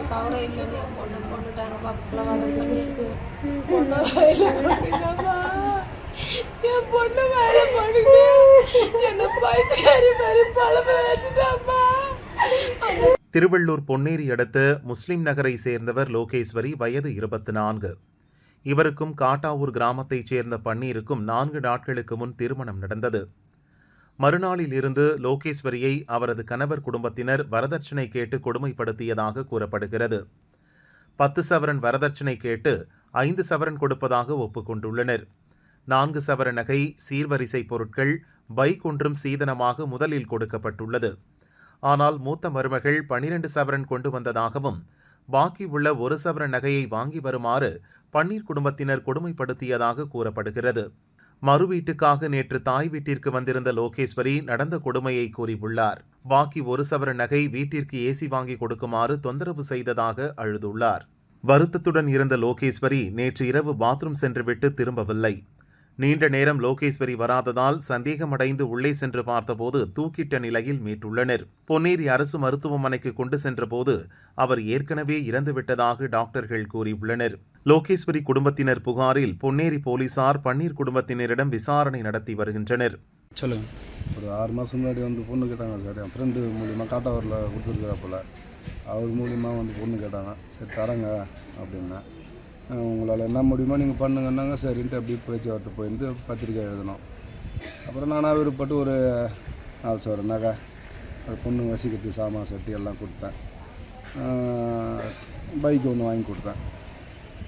சவரம் இல்லைன்னு பொண்ணுட்டாங்கப்பா. பிள்ளைவாதம் பண்ணிட்டு பொண்ணு என் பொண்ணு மேலே போட்டுட்டு என்ன பைத்தியக்காரி மாதிரி பழம வச்சுட்டாப்பா. திருவள்ளூர் பொன்னேரி அடுத்த முஸ்லிம் நகரை சேர்ந்தவர் லோகேஸ்வரி, வயது 24. இவருக்கும் காட்டாவூர் கிராமத்தைச் சேர்ந்த பன்னீருக்கும் 4 நாட்களுக்கு முன் திருமணம் நடந்தது. மறுநாளில் இருந்து லோகேஸ்வரியை அவரது கணவர் குடும்பத்தினர் வரதட்சணை கேட்டு கொடுமைப்படுத்தியதாக கூறப்படுகிறது. 10 சவரன் வரதட்சணை கேட்டு 5 சவரன் கொடுப்பதாக ஒப்புக்கொண்டுள்ளனர். 4 சவர நகை, சீர்வரிசை பொருட்கள், பைக் ஒன்றும் சீதனமாக முதலில் கொடுக்கப்பட்டுள்ளது. ஆனால் மூத்த மருமகள் 12 சவரன் கொண்டு வந்ததாகவும் பாக்கி உள்ள 1 சவர நகையை வாங்கி வருமாறு பன்னீர் குடும்பத்தினர் கொடுமைப்படுத்தியதாக கூறப்படுகிறது. மறு வீட்டுக்காக நேற்று தாய் வீட்டிற்கு வந்திருந்த லோகேஸ்வரி நடந்த கொடுமையை கூறியுள்ளார். பாக்கி 1 சவர நகை வீட்டிற்கு ஏசி வாங்கி கொடுக்குமாறு தொந்தரவு செய்ததாக அழுதுள்ளார். வருத்தத்துடன் இருந்த லோகேஸ்வரி நேற்று இரவு பாத்ரூம் சென்றுவிட்டு திரும்பவில்லை. நீண்ட நேரம் லோகேஸ்வரி வராததால் சந்தேகமடைந்து உள்ளே சென்று பார்த்தபோது தூக்கிட்ட நிலையில் மீட்டுள்ளனர். பொன்னேரி அரசு மருத்துவமனைக்கு கொண்டு சென்றபோது அவர் ஏற்கனவே இறந்துவிட்டதாக டாக்டர்கள் கூறியுள்ளனர். லோகேஸ்வரி குடும்பத்தினர் புகாரில் பொன்னேரி போலீசார் பன்னீர் குடும்பத்தினரிடம் விசாரணை நடத்தி வருகின்றனர். சொல்லுங்க. ஒரு 6 மாதம் முன்னாடி பொண்ணு கேட்டாங்க சார். என் ஃப்ரெண்டு மூலியமாக காட்டாவூரில் கொடுத்துருக்குறாப்புல. அவர் மூலியமாக பொண்ணு கேட்டாங்க. சரி தரங்க அப்படின்னா, உங்களால் என்ன முடியுமோ நீங்கள் பண்ணுங்கன்னாங்க. சரின்ட்டு அப்படியே பேச்சுவார்த்தை போயிருந்து பத்திரிக்கை எழுதணும். அப்புறம் நானாக விருப்பப்பட்டு ஒரு 4 சவர நகை, அது பொண்ணு வசிக்கிறதுக்கு சாமான் சட்டி எல்லாம் கொடுத்தேன். பைக் ஒன்று வாங்கி கொடுத்தேன்.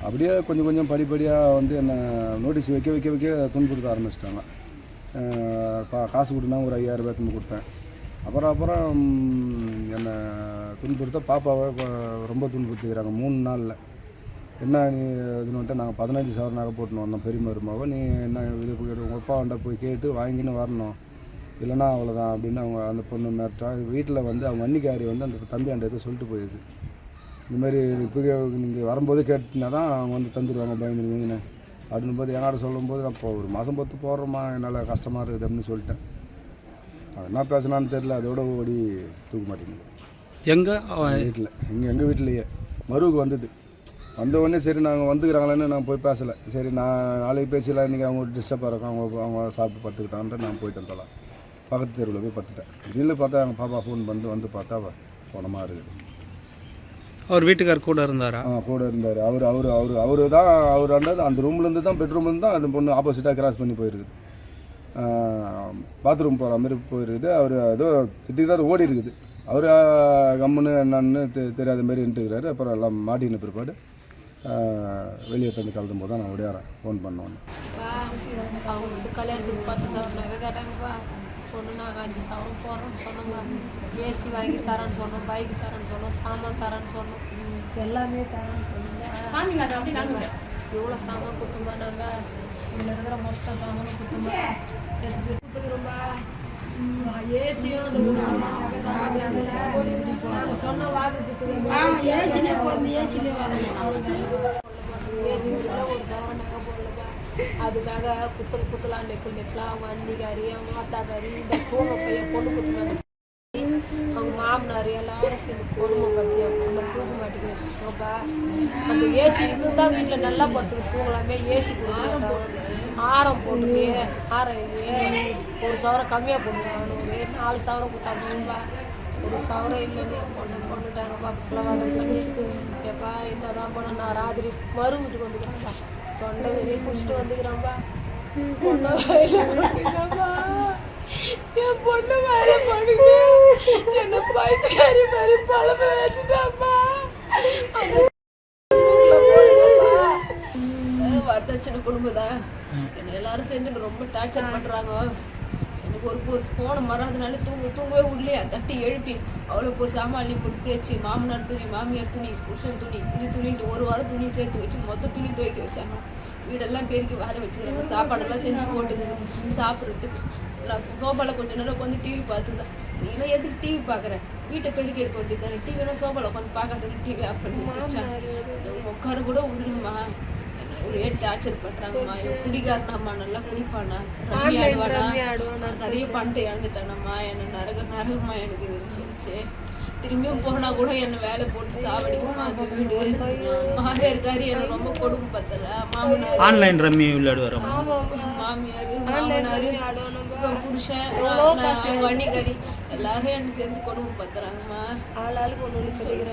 அப்படியே கொஞ்சம் கொஞ்சம் படிப்படியாக என்னை நோட்டீஸ் வைக்க வைக்க வைக்க துன்புறுத்த ஆரம்பிச்சிட்டாங்க. காசு கொடுத்தா ஒரு 5000 ரூபாய் துன்பு கொடுத்தேன். அப்புறம் என்னை துன்புறுத்த பாப்பாவை ரொம்ப துன்புறுத்திக்கிறாங்க 3 நாளில். என்ன நீ இதுன்னு வந்துட்டு நாங்கள் 15 சவர நகை போட்டுன்னு வந்தோம் பெரிய மருமாவை. நீ என்ன இது உங்கள் அப்பா வண்டா போய் கேட்டு வாங்கின்னு வரணும், இல்லைனா அவ்வளோதான் அப்படின்னு அவங்க அந்த பொண்ணு மிரட்டா. வீட்டில் அவங்க அன்னிக்காரி அந்த தம்பி ஆண்ட எதுவும் சொல்லிட்டு போயிடுது. இந்தமாதிரி இப்போ நீங்கள் வரும்போது கேட்டுனா தான் அவங்க தந்துடுவாங்க பயந்துருவீங்கன்னு அப்படின்னு போது என்கிட்ட சொல்லும்போது நான் இப்போ 1 மாதம் பொறுத்து போடுறோம்மா, என்னால் கஷ்டமாக இருக்குது அப்படின்னு சொல்லிட்டேன். அது என்ன பேசினான்னு தெரியல. அதோட ஓடி தூக்க மாட்டேங்குது. வீட்டில் எங்கள் வீட்டிலையே மருவுக்கு வந்த உடனே சரி நாங்கள் வந்துக்கிறாங்களேன்னு நான் போய் பேசலை. சரி நான் நாளைக்கு பேசலாம், இன்றைக்கி அவங்க டிஸ்டர்பாக இருக்கும், அவங்க சாப்பிட்டு பத்துக்கிட்டான்ட்டு நான் போயிட்டேன். தலாம் பக்கத்து தெருவில் போய் பத்துட்டேன். திடீர்னு பார்த்தா எங்கள் பாப்பா ஃபோன் வந்து பார்த்தா போனமாக இருக்குது. அவர் வீட்டுக்கார் கூட இருந்தாரா? கூட இருந்தார். அவர் தான் அந்த ரூம்லேருந்து தான் பெட்ரூம்லேருந்து தான் அந்த பொண்ணு ஆப்போசிட்டாக கிராஸ் பண்ணி போயிருக்குது. பாத்ரூம் போகிற மாதிரி போயிருக்குது. அவர் ஏதோ திட்டிக்கிட்டு ஓடி இருக்குது. அவர் கம்முன்னு என்னன்னு தெரியாத மாரி நின்றுக்கிறாரு. அப்புறம் எல்லாம் மாட்டின பிற்பாடு வெளியே தந்து கலந்தும் போது தான் நான் ஓடியாரேன் ஃபோன் பண்ணோன்னு. அவங்க கல்யாணத்துக்கு 10 சவரம் நகை கேட்டாங்கப்பா. பொண்ணு நாங்கள் 5 சவரம் போடுறோன்னு சொன்னோங்க. ஏசி வாங்கி தரேன்னு சொன்னோம், பைக்கு தரேன்னு சொன்னோம், சாமான் தரேன்னு சொன்னோம், எல்லாமே தரேன்னு சொன்னோங்க. எவ்வளோ சாமான் குத்தும்பா, நாங்கள் இதில் இருக்கிற மொத்த சாமானும் குத்தும்பா எடுத்து கொடுத்துக்கிறோம்பா. ஏசியும் அந்த நாங்கள் சொன்ன வாக்கு குத்துக்கிறோம். ஏசிலே ஏசி ஒரு சவரம் நகை போடலப்பா. அதுக்காக குத்தலாம் நெக்கலாம் அவங்க அண்ணிக்காரி, அவங்க அத்தாக்காரி, இந்த தூங்க பையன் பொண்ணு குத்துவாங்க. அவங்க மாமனார் எல்லாரும் சேர்ந்து கொடுமைப்படுத்தி அவங்க தூக்க மாட்டேங்க வச்சுக்கோப்பா. அந்த ஏசி இருந்தால் வீட்டில் நல்லா படுத்துக்கு தூங்கலாமே. ஏசி கொடுத்துருக்கோம். ஆரம் போட்டுக்கு ஆரம் இல்லையே, 1 சவரம் கம்மியாக போட்டுருக்காங்க. ஒரு 4 சவரம் கொடுத்தாச்சுப்பா. 1 சவரம் இல்லைன்னு பொண்ணுட்டாங்கப்பா. பிள்ளைவாதம் பண்ணிட்டு எப்பா என்னதான் போனால் நான் ராத்திரி மறு வீட்டுக்கு வந்துக்கிறேன்ப்பா. தொண்டை வெளியே குடிச்சிட்டு வந்துக்கிறான்பா. என் பொண்ணு மேலே போட்டுட்டு என்ன பைத்தியக்காரி மாதிரி பழம வச்சுட்டாப்பா. வரதட்சணை குடும்பம்தான். என்னை எல்லாரும் சேர்ந்து ரொம்ப டார்ச்சர் பண்ணுறாங்க. எனக்கு ஒரு போன மறாதனால தூங்கவே உள்ளே தட்டி எழுப்பி அவ்வளோ ஒரு சாமான் போட்டு தேய்ச்சி மாமனார் துணி, மாமியார் துணி, புருஷன் துணி, இது துணிட்டு 1 வாரம் துணி சேர்த்து வச்சு மொத்த துணி துவைக்க வச்சாங்க. வீடெல்லாம் பெருக்கி வர வச்சுக்கிறாங்க. சாப்பாடெல்லாம் செஞ்சு போட்டுக்கிறோம் சாப்பிட்றதுக்கு. நான் சோபாவில் கொஞ்ச நேரம் உட்காந்து டிவி பார்த்துதான். நீலாம் எதுக்கு டிவி பார்க்குறேன், வீட்டை பெருக்கி எடுக்க வேண்டியது. டிவினா சோபாவில் உட்காந்து பார்க்காத, டிவி ஆஃப் பண்ணி உட்கார கூட விடணுமா. ஒரே டார்ச்சர் பண்ணுறாங்கம்மா. குடிகாரனாம்மா, நல்லா குடிப்பானா, ரம்மி ஆடுவானா, நிறைய பணத்தை இழந்துட்டானம்மா, என்ன நரகமா எனக்கு சொல்லிச்சு. திரும்பியும் போனா கூட என்ன வேலை போட்டு சாவடிக்குமா அந்த வீடு. மாமியாருக்காரு என்ன ரொம்ப கொடுமை பத்தல. மாமனார் ஆன்லைன் ரம்மி விளையாடுவார். மாமியார் மாமனாரு புருஷன் வண்டிக்காரி எல்லாரும் என்ன சேர்ந்து கொடுமை பத்துறாங்கம்மா. ஆளாளுக்கு ஒன்று சொல்லி